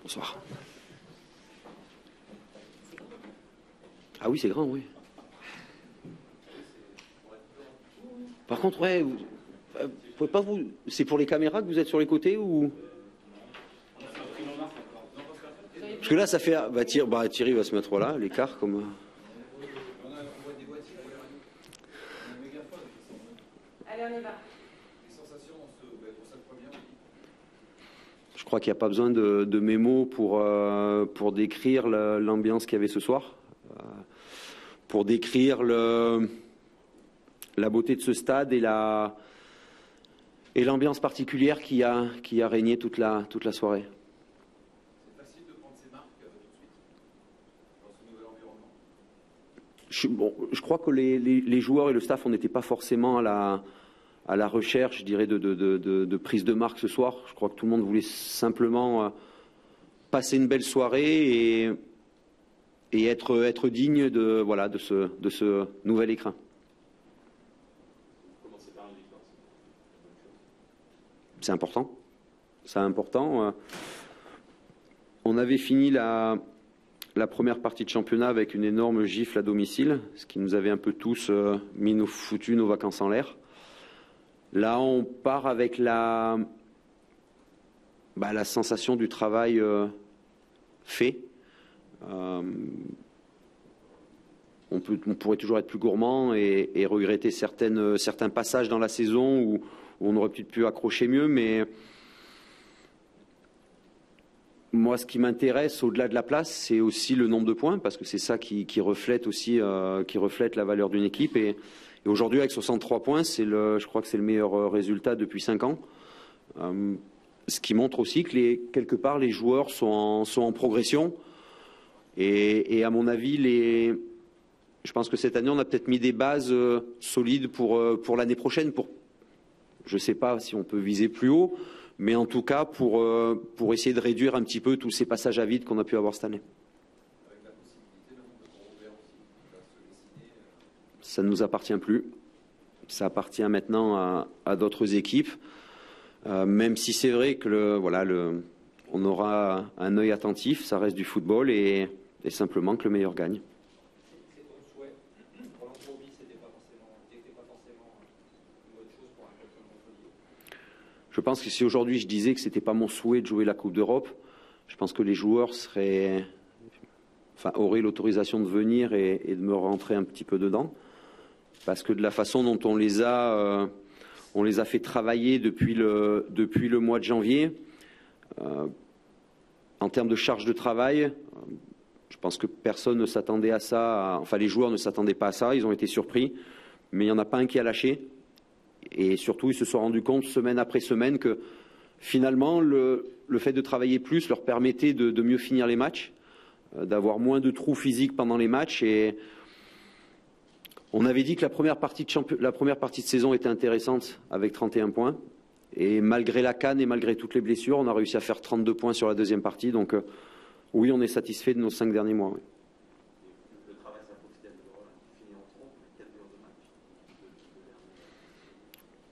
Bonsoir. Ah oui, c'est grand, oui. Par contre, ouais, vous pouvez pas vous. C'est pour les caméras que vous êtes sur les côtés ou? Parce que là, ça fait. Thierry va se mettre là, l'écart comme. Allez, on y va. Je crois qu'il n'y a pas besoin de mémo pour décrire l'ambiance qu'il y avait ce soir, pour décrire la beauté de ce stade et l'ambiance particulière qui a régné toute la soirée. C'est facile de prendre ses marques tout de suite dans ce nouvel environnement. Je crois que les joueurs et le staff, on n'était pas forcément à la recherche, je dirais, de prise de marque ce soir. Je crois que tout le monde voulait simplement passer une belle soirée et être digne de ce nouvel écrin. C'est important. C'est important. On avait fini la première partie de championnat avec une énorme gifle à domicile, ce qui nous avait un peu tous foutu nos vacances en l'air. Là, on part avec la sensation du travail fait. On pourrait toujours être plus gourmand et regretter certains passages dans la saison où on aurait peut-être pu accrocher mieux, mais moi, ce qui m'intéresse au-delà de la place, c'est aussi le nombre de points, parce que c'est ça qui reflète aussi, qui reflète la valeur d'une équipe. Et aujourd'hui, avec 63 points, je crois que c'est le meilleur résultat depuis 5 ans. Ce qui montre aussi que quelque part, les joueurs sont en progression. Et à mon avis, je pense que cette année, on a peut-être mis des bases solides pour l'année prochaine. Je ne sais pas si on peut viser plus haut, mais en tout cas pour essayer de réduire un petit peu tous ces passages à vide qu'on a pu avoir cette année. Avec la possibilité de Robert aussi, qui va se dessiner. Ça ne nous appartient plus. Ça appartient maintenant à d'autres équipes. Même si c'est vrai que on aura un œil attentif, ça reste du football et simplement que le meilleur gagne. C'est ton souhait. Roland Courbis, c'était pas forcément une bonne chose pour un club comme Montpellier. Je pense que si aujourd'hui je disais que c'était pas mon souhait de jouer la Coupe d'Europe, je pense que les joueurs auraient l'autorisation de venir et de me rentrer un petit peu dedans. Parce que de la façon dont on les a fait travailler depuis le mois de janvier, en termes de charge de travail, je pense que personne ne s'attendait à ça. Enfin, les joueurs ne s'attendaient pas à ça. Ils ont été surpris, mais il n'y en a pas un qui a lâché. Et surtout, ils se sont rendus compte semaine après semaine que finalement, le fait de travailler plus leur permettait de mieux finir les matchs, d'avoir moins de trous physiques pendant les matchs. Et on avait dit que la première partie de saison était intéressante avec 31 points. Et malgré la CAN et malgré toutes les blessures, on a réussi à faire 32 points sur la deuxième partie. Donc oui, on est satisfait de nos 5 derniers mois. Oui. Le travail, ça profite de finir en trompe, 4 heures de match.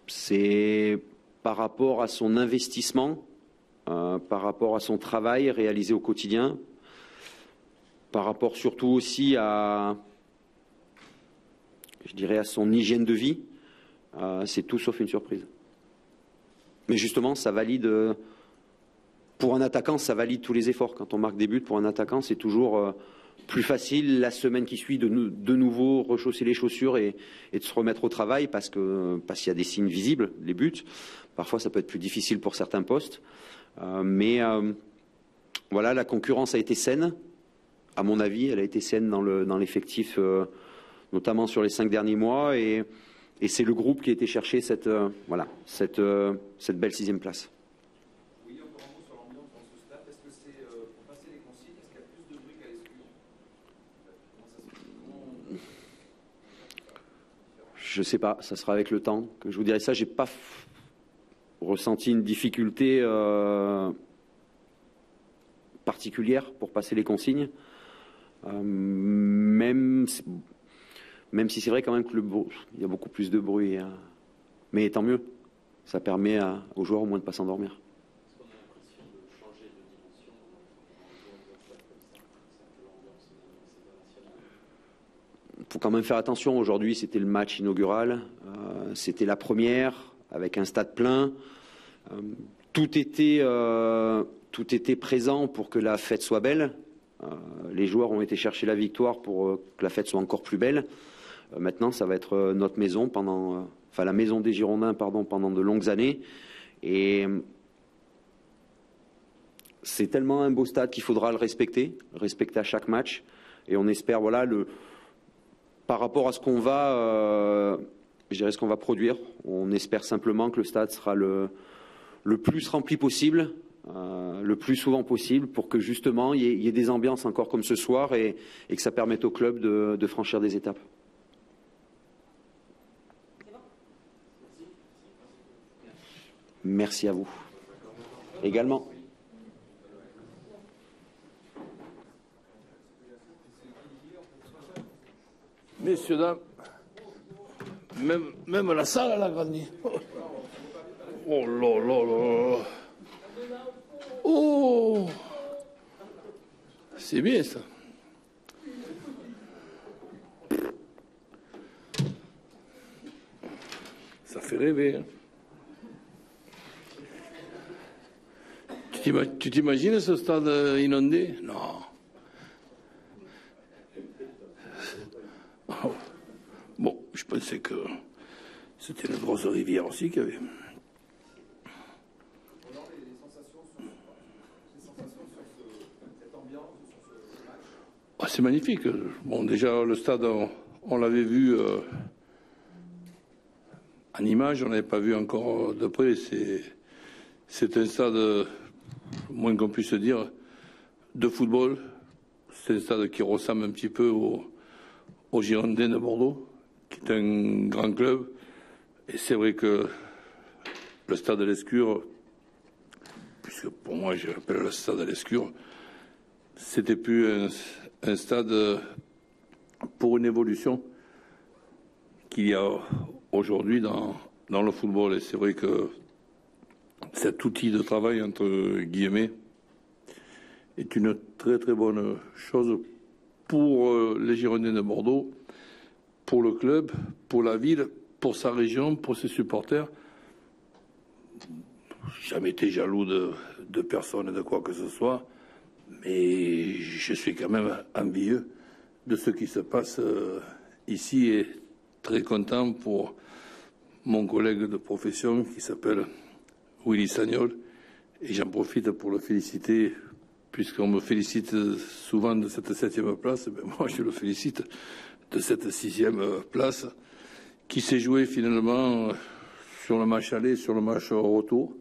C'est par rapport à son investissement, par rapport à son travail réalisé au quotidien, par rapport surtout aussi à son hygiène de vie. C'est tout sauf une surprise. Mais justement, ça valide, pour un attaquant, ça valide tous les efforts. Quand on marque des buts pour un attaquant, c'est toujours plus facile la semaine qui suit de nouveau rechausser les chaussures et de se remettre au travail parce qu'il y a des signes visibles, les buts. Parfois, ça peut être plus difficile pour certains postes. Mais la concurrence a été saine. À mon avis, elle a été saine dans l'effectif, notamment sur les 5 derniers mois. Et c'est le groupe qui a été chercher cette belle 6e place. Oui, encore un mot sur l'ambiance dans ce stade. Est-ce que c'est pour passer les consignes, est-ce qu'il y a plus de bruit qu'à l'exclusion? Je ne sais pas, ça sera avec le temps que je vous dirai ça. Je n'ai pas ressenti une difficulté particulière pour passer les consignes. Même si c'est vrai quand même qu'il y a beaucoup plus de bruit. Mais tant mieux. Ça permet aux joueurs au moins de ne pas s'endormir. Est-ce qu'on a l'impression de changer de dimension dans quand même faire attention. Aujourd'hui, c'était le match inaugural. C'était la première, avec un stade plein. Tout était présent pour que la fête soit belle. Les joueurs ont été chercher la victoire pour que la fête soit encore plus belle. Maintenant, ça va être notre maison la maison des Girondins, pendant de longues années. Et c'est tellement un beau stade qu'il faudra le respecter à chaque match. Et on espère, par rapport à ce qu'on va, ce qu'on va produire, on espère simplement que le stade sera le plus rempli possible, le plus souvent possible, pour que justement il y ait des ambiances encore comme ce soir et que ça permette au club de franchir des étapes. Merci à vous. Également. Messieurs, dames, même la salle, elle a grandi. Oh là là là. Oh, c'est bien ça. Ça fait rêver. Hein. Tu t'imagines ce stade inondé? Non. Bon, je pensais que c'était une grosse rivière aussi qu'il y avait. Ah, c'est magnifique. Bon, déjà, le stade, on l'avait vu en image, on n'avait pas vu encore de près. C'est un stade, moins qu'on puisse dire, de football. C'est un stade qui ressemble un petit peu au Girondins de Bordeaux, qui est un grand club. Et c'est vrai que le stade de l'Escure, puisque pour moi je l'appelle le stade de l'Escure, c'était plus un stade pour une évolution qu'il y a aujourd'hui dans le football. Et c'est vrai que cet outil de travail, entre guillemets, est une très très bonne chose pour les Girondins de Bordeaux, pour le club, pour la ville, pour sa région, pour ses supporters. J'ai jamais été jaloux de personne et de quoi que ce soit, mais je suis quand même envieux de ce qui se passe ici et très content pour mon collègue de profession qui s'appelle Willy Sagnol. Et j'en profite pour le féliciter, puisqu'on me félicite souvent de cette 7e place, ben moi je le félicite de cette 6e place qui s'est jouée finalement sur le match aller, sur le match retour.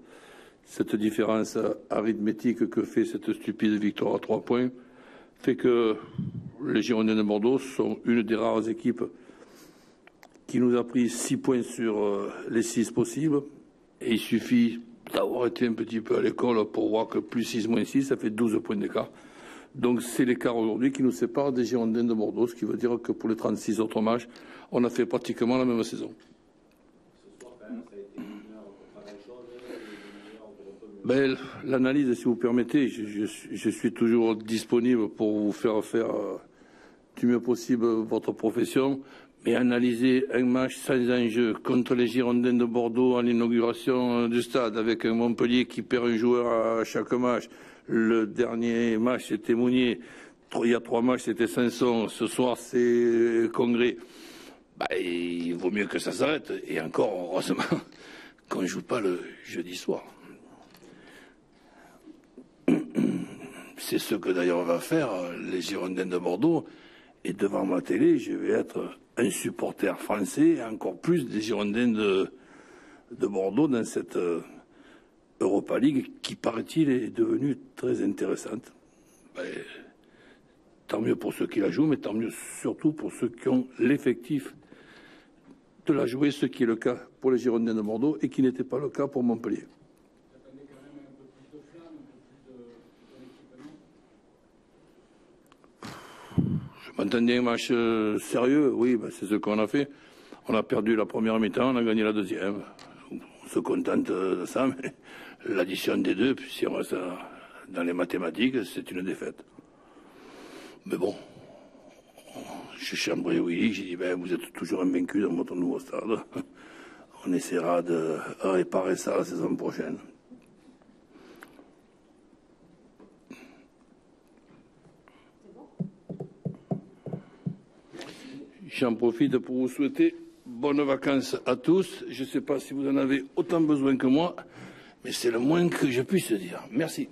Cette différence arithmétique que fait cette stupide victoire à 3 points fait que les Girondins de Bordeaux sont une des rares équipes qui nous a pris 6 points sur les 6 possibles. Et il suffit d'avoir été un petit peu à l'école pour voir que plus 6 moins 6, ça fait 12 points d'écart. Donc c'est l'écart aujourd'hui qui nous sépare des Girondins de Bordeaux, ce qui veut dire que pour les 36 autres matchs, on a fait pratiquement la même saison. Ben, l'analyse, si vous permettez, je suis toujours disponible pour vous faire du mieux possible votre profession, mais analyser un match sans enjeu contre les Girondins de Bordeaux à l'inauguration du stade, avec un Montpellier qui perd un joueur à chaque match. Le dernier match, c'était Mounier. Il y a 3 matchs, c'était Sanson. Ce soir, c'est Congrès. Ben, il vaut mieux que ça s'arrête. Et encore, heureusement, qu'on ne joue pas le jeudi soir. C'est ce que d'ailleurs va faire les Girondins de Bordeaux. Et devant ma télé, je vais être un supporter français, et encore plus des Girondins de Bordeaux dans cette Europa League qui, paraît-il, est devenue très intéressante. Ben, tant mieux pour ceux qui la jouent, mais tant mieux surtout pour ceux qui ont l'effectif de la jouer, ce qui est le cas pour les Girondins de Bordeaux et qui n'était pas le cas pour Montpellier. Je m'entendais un match sérieux, oui, ben c'est ce qu'on a fait. On a perdu la première mi-temps, on a gagné la deuxième. On se contente de ça, mais l'addition des deux, puis si on reste dans les mathématiques, c'est une défaite. Mais bon, j'ai chambré Willy, j'ai dit ben, vous êtes toujours invaincu dans votre nouveau stade. On essaiera de réparer ça la saison prochaine. J'en profite pour vous souhaiter bonnes vacances à tous. Je ne sais pas si vous en avez autant besoin que moi, mais c'est le moins que je puisse dire. Merci.